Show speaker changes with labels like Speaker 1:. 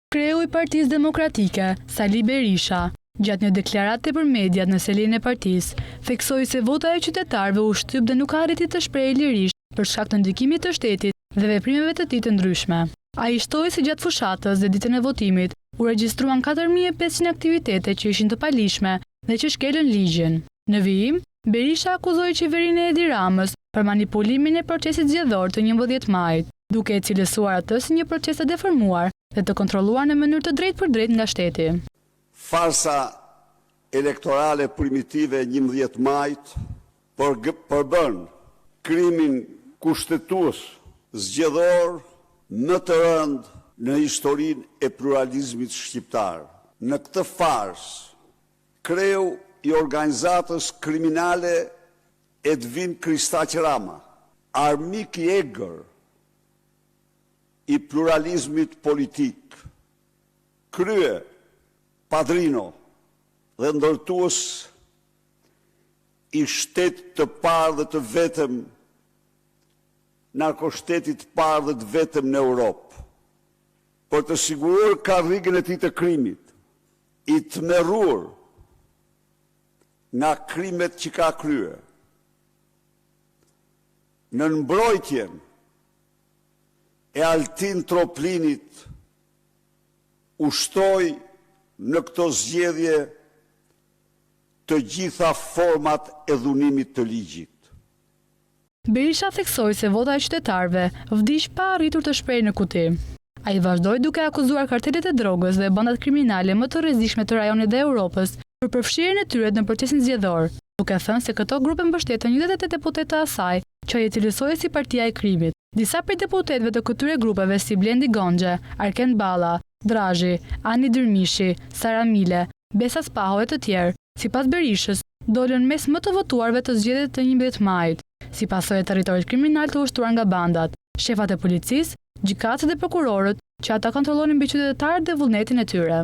Speaker 1: Kreu i Partisë Demokratike, Sali Berisha, gjatë një deklarate për mediat në selin e partisë, theksoi se vota e qytetarëve u shtyp dhe nuk arriti të shprehej lirisht për shkak të ndikimit të shtetit dhe veprimeve të tij të ndryshme. Ai shtoi se gjatë fushatës dhe ditën e votimit u regjistruan 4500 aktivitete që ishin të palishme dhe që shkelën ligjin. Në vijim, Berisha akuzoi qeverinë e Edi Ramës për manipulimin e procesit zgjedhor të 11 majit, duke e cilësuar atë si një proces të deformuar dhe të kontrolluar në mënyrë të drejtpërdrejtë nga shteti.
Speaker 2: Farsa elektorale primitive 11 majit përbën krimin kushtetues zgjedhor më të rënd në historinë e pluralizmit shqiptar. Në këtë farsë, kreu i organizatës kriminale Edvin Kristaq Rama, armik i egër i pluralizmit politik, krye, padrino dhe ndërtues i shtetit të parë dhe të vetëm, narkoshtetit të parë dhe të vetëm në Europë, për të siguruar karrigën e tij të krimit, i tmerruar nga krimet që ka kryer, në mbrojtjen e Altin Troplinit ushtoi në këto zgjedhje të gjitha format e dhunimit të ligjit.
Speaker 1: Berisha theksoi se vota e qytetarëve vdiq pa arritur të shprehej në kuti. Ai vazhdoi duke akuzuar kartelet e drogës dhe bandat kriminale më të rrezikshme të rajonit dhe Europës për përfshirjen e tyre në procesin zgjedhor, duke thënë se këto grupe mbështetën 28 deputetë të asaj, që ai cilësoi si partia e krimit. Disa prej deputetëve të këtyre grupeve si Blendi Gonxhe, Arken Balla, Drazhi, Ani Dyrmishi, Sara Mile, Besa Spaho e të tjerë, sipas Berishës, dolën mes më të votuarve të zgjedhjeve të 11 majit, si pasojë e territorit kriminal të ushtruar nga bandat, shefat e policisë, gjykatët dhe prokurorët, që ata kontrollonin mbi qytetarët dhe vullnetin e tyre.